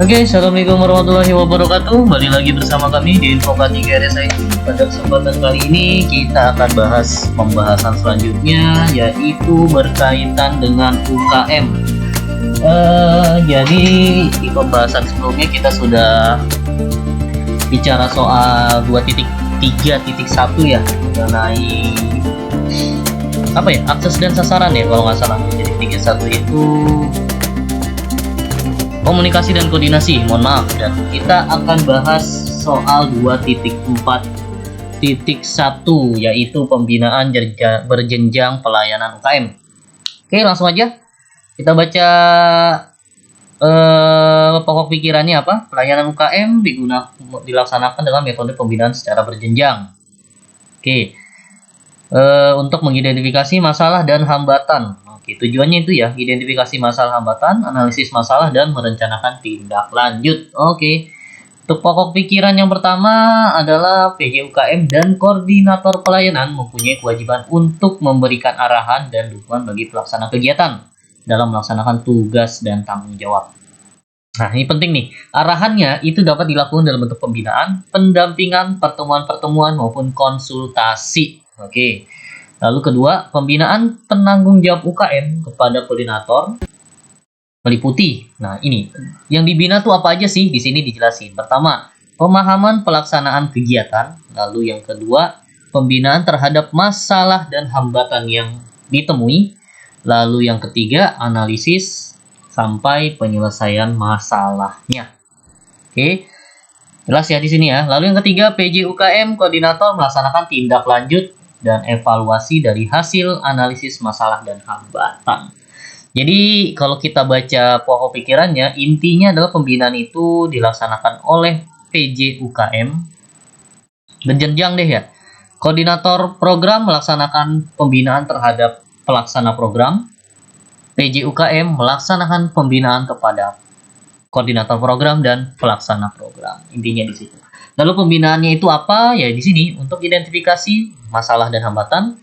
Oke, assalamualaikum warahmatullahi wabarakatuh. Kembali lagi bersama kami di Info3 RSI. Pada kesempatan kali ini kita akan bahas pembahasan selanjutnya, yaitu berkaitan dengan UKM. Jadi di pembahasan sebelumnya kita sudah bicara soal 2.3.1 ya, mengenai apa ya, akses dan sasaran ya kalau nggak salah. Jadi 3.1 itu komunikasi dan koordinasi, mohon maaf, dan kita akan bahas soal 2.4.1 yaitu pembinaan berjenjang pelayanan UKM. Oke, langsung aja kita baca pokok pikirannya apa. Pelayanan UKM dilaksanakan dengan metode pembinaan secara berjenjang. Oke, untuk mengidentifikasi masalah dan hambatan. Oke, tujuannya itu ya, identifikasi masalah hambatan, analisis masalah, dan merencanakan tindak lanjut. Oke, untuk pokok pikiran yang pertama adalah PJ UKM dan koordinator pelayanan mempunyai kewajiban untuk memberikan arahan dan dukungan bagi pelaksana kegiatan dalam melaksanakan tugas dan tanggung jawab. Nah, ini penting nih. Arahannya itu dapat dilakukan dalam bentuk pembinaan, pendampingan, pertemuan-pertemuan, maupun konsultasi. Oke. Lalu kedua, pembinaan penanggung jawab UKM kepada koordinator meliputi. Nah, ini yang dibina tuh apa aja sih? Di sini dijelasin. Pertama, pemahaman pelaksanaan kegiatan. Lalu yang kedua, pembinaan terhadap masalah dan hambatan yang ditemui. Lalu yang ketiga, analisis sampai penyelesaian masalahnya. Oke. Jelas ya di sini ya. Lalu yang ketiga, PJ UKM koordinator melaksanakan tindak lanjut dan evaluasi dari hasil analisis masalah dan hambatan. Jadi kalau kita baca pokok pikirannya, intinya adalah pembinaan itu dilaksanakan oleh PJ UKM berjenjang deh ya. Koordinator program melaksanakan pembinaan terhadap pelaksana program. PJ UKM melaksanakan pembinaan kepada koordinator program dan pelaksana program. Intinya di situ. Lalu pembinaannya itu apa? Ya di sini untuk identifikasi masalah dan hambatan,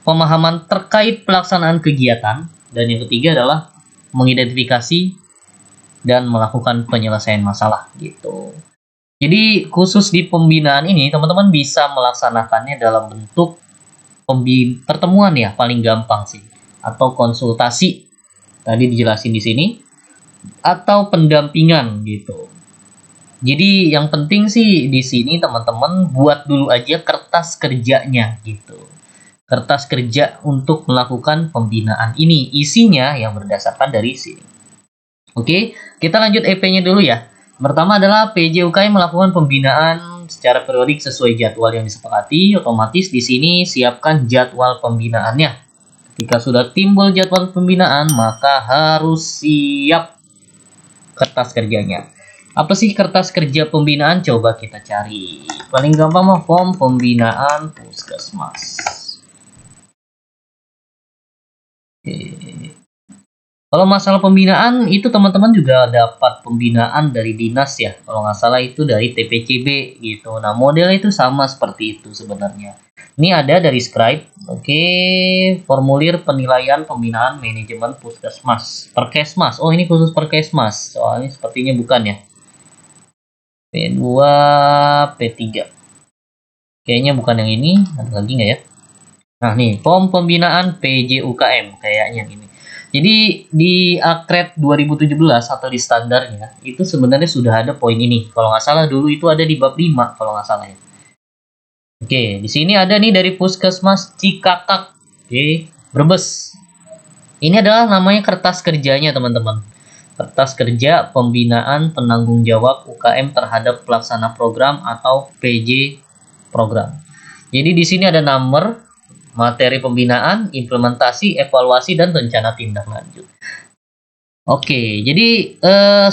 pemahaman terkait pelaksanaan kegiatan, dan yang ketiga adalah mengidentifikasi dan melakukan penyelesaian masalah gitu. Jadi khusus di pembinaan ini teman-teman bisa melaksanakannya dalam bentuk pertemuan ya, paling gampang sih, atau konsultasi. Tadi dijelasin di sini, atau pendampingan gitu. Jadi yang penting sih di sini teman-teman buat dulu aja kertas kerjanya gitu. Kertas kerja untuk melakukan pembinaan ini. Isinya yang berdasarkan dari sini. Oke, kita lanjut EP-nya dulu ya. Pertama adalah PJ UKM melakukan pembinaan secara periodik sesuai jadwal yang disepakati. Otomatis di sini siapkan jadwal pembinaannya. Ketika sudah timbul jadwal pembinaan, maka harus siap kertas kerjanya. Apa sih kertas kerja pembinaan? Coba kita cari. Paling gampang mah form pembinaan puskesmas. Oke. Kalau masalah pembinaan itu teman-teman juga dapat pembinaan dari dinas ya. Kalau nggak salah itu dari TPCB gitu. Nah, modelnya itu sama seperti itu sebenarnya. Ini ada dari Scribe. Oke, formulir penilaian pembinaan manajemen puskesmas. Perkesmas. Oh, ini khusus Perkesmas. Soalnya sepertinya bukan ya. P2, P3. Kayaknya bukan yang ini. Ada lagi nggak ya? Nah, nih, form pembinaan PJ UKM. Kayaknya ini. Jadi, di Akred 2017 atau di standarnya, itu sebenarnya sudah ada poin ini. Kalau nggak salah dulu itu ada di bab 5, kalau nggak salah ya. Oke, di sini ada nih dari Puskesmas Cikakak. Oke, Brebes. Ini adalah namanya kertas kerjanya, teman-teman. Kertas kerja pembinaan penanggung jawab UKM terhadap pelaksana program atau PJ program. Jadi di sini ada nomor, materi pembinaan, implementasi, evaluasi, dan rencana tindak lanjut. Oke, jadi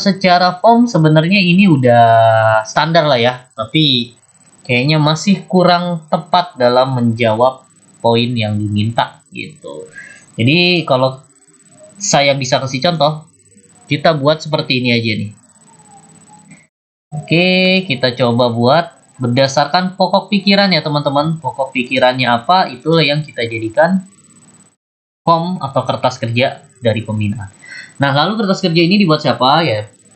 secara form sebenarnya ini udah standar lah ya, tapi kayaknya masih kurang tepat dalam menjawab poin yang diminta gitu. Jadi kalau saya bisa kasih contoh, kita buat seperti ini aja nih. Oke, kita coba buat berdasarkan pokok pikiran ya teman-teman. Pokok pikirannya apa? Itulah yang kita jadikan form atau kertas kerja dari pembinaan. Nah, lalu kertas kerja ini dibuat siapa? Ya,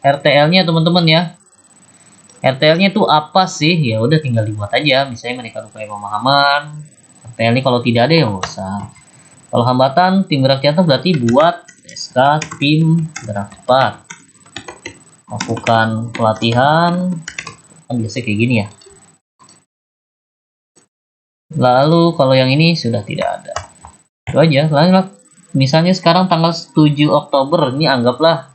RTL-nya teman-teman ya. RTL-nya itu apa sih? Ya udah tinggal dibuat aja. Misalnya mereka upaya pemahaman. RTL ini kalau tidak ada ya nggak usah. Kalau hambatan tim gerak cepat berarti buat SK tim gerak cepat. Lakukan pelatihan. Kan biasanya kayak gini ya. Lalu kalau yang ini sudah tidak ada. Itu aja. Lalu misalnya sekarang tanggal 7 Oktober. Ini anggaplah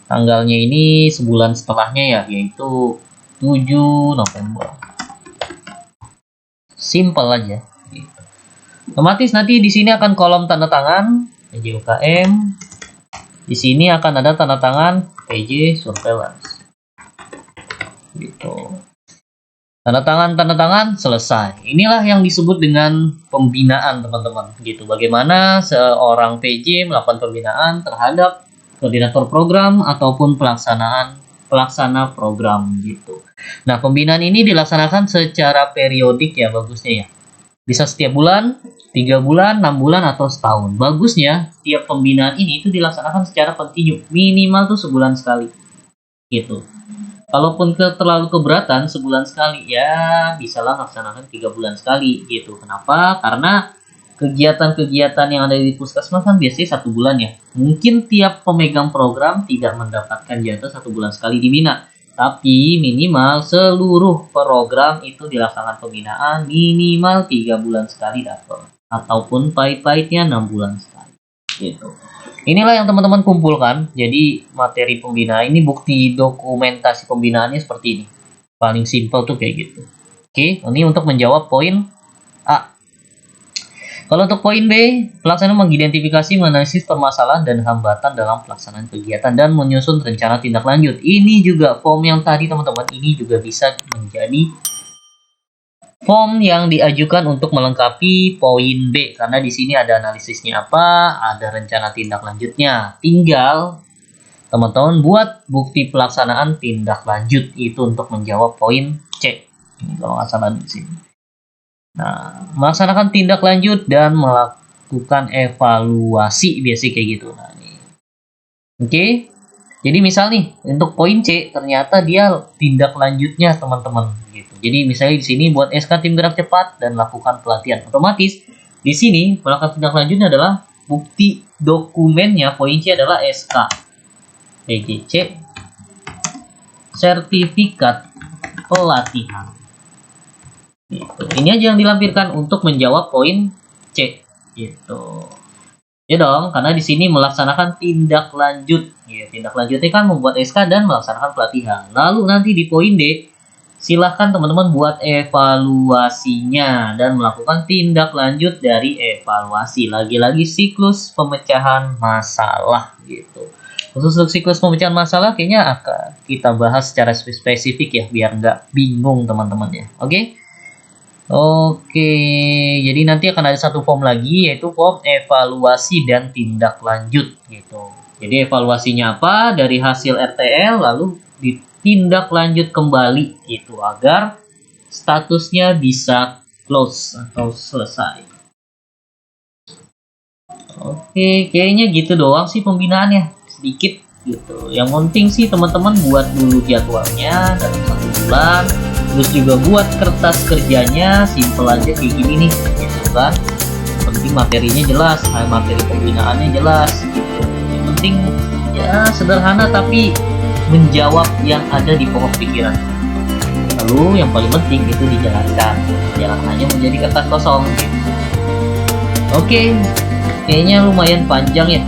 tanggalnya ini sebulan setelahnya ya, yaitu 7 November. Simple aja. Otomatis nanti di sini akan kolom tanda tangan PJ UKM. Di sini akan ada tanda tangan PJ Surveillance. Gitu. Tanda tangan selesai. Inilah yang disebut dengan pembinaan, teman-teman. Gitu. Bagaimana seorang PJ melakukan pembinaan terhadap koordinator program ataupun pelaksana program gitu. Nah, pembinaan ini dilaksanakan secara periodik ya, bagusnya ya. Bisa setiap bulan, 3 bulan, 6 bulan, atau setahun. Bagusnya, tiap pembinaan ini itu dilaksanakan secara kontinu. Minimal tuh sebulan sekali. Gitu. Kalaupun terlalu keberatan, sebulan sekali, ya bisalah laksanakan 3 bulan sekali. Gitu. Kenapa? Karena kegiatan-kegiatan yang ada di puskesmas kan biasanya 1 bulan ya. Mungkin tiap pemegang program tidak mendapatkan jatah 1 bulan sekali dibina. Tapi minimal seluruh program itu dilaksanakan pembinaan minimal 3 bulan sekali dapat. Ataupun pahit-pahitnya 6 bulan sekali. Gitu. Inilah yang teman-teman kumpulkan. Jadi materi pembinaan ini, bukti dokumentasi pembinaannya seperti ini. Paling simpel tuh kayak gitu. Oke, ini untuk menjawab poin A. Kalau untuk poin B, pelaksana mengidentifikasi, menganalisis permasalahan dan hambatan dalam pelaksanaan kegiatan dan menyusun rencana tindak lanjut. Ini juga form yang tadi teman-teman, ini juga bisa menjadi form yang diajukan untuk melengkapi poin B, karena di sini ada analisisnya apa, ada rencana tindak lanjutnya. Tinggal teman-teman buat bukti pelaksanaan tindak lanjut itu untuk menjawab poin C. Ini kalau nggak salah di sini. Nah, melaksanakan tindak lanjut dan melakukan evaluasi biasanya kayak gitu. Nah, ini. Oke. Jadi misal nih untuk poin C ternyata dia tindak lanjutnya teman-teman gitu. Jadi misalnya di sini buat SK tim gerak cepat dan lakukan pelatihan. Otomatis di sini melakukan tindak lanjutnya adalah bukti dokumennya, poin C adalah SK PJC sertifikat pelatihan. Gitu. Ini aja yang dilampirkan untuk menjawab poin C. Gitu. Ya dong, karena di sini melaksanakan tindak lanjut. Ya, tindak lanjutnya kan membuat SK dan melaksanakan pelatihan. Lalu nanti di poin D, silahkan teman-teman buat evaluasinya dan melakukan tindak lanjut dari evaluasi. Lagi-lagi siklus pemecahan masalah gitu. Khusus untuk siklus pemecahan masalah kayaknya akan kita bahas secara spesifik ya, biar nggak bingung teman-teman ya. Oke? Oke, jadi nanti akan ada satu form lagi, yaitu form evaluasi dan tindak lanjut gitu. Jadi evaluasinya apa? Dari hasil RTL lalu ditindak lanjut kembali gitu agar statusnya bisa close atau selesai. Oke, kayaknya gitu doang sih pembinaannya, sedikit gitu. Yang penting sih teman-teman buat dulu jadwalnya dalam 1 bulan. Terus juga buat kertas kerjanya simple aja kayak gini nih, gitu kan. Yang penting materinya jelas, materi pembinaannya jelas. Gitu. Yang penting ya sederhana tapi menjawab yang ada di pokok pikiran. Lalu yang paling penting itu dijalankan, jangan hanya menjadi kertas kosong. Gitu. Oke, kayaknya lumayan panjang ya,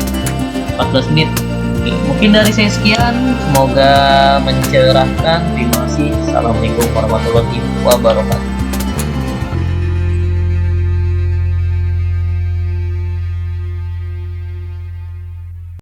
14 menit. Mungkin dari saya sekian, semoga mencerahkan. Terima kasih. Assalamualaikum warahmatullahi wabarakatuh.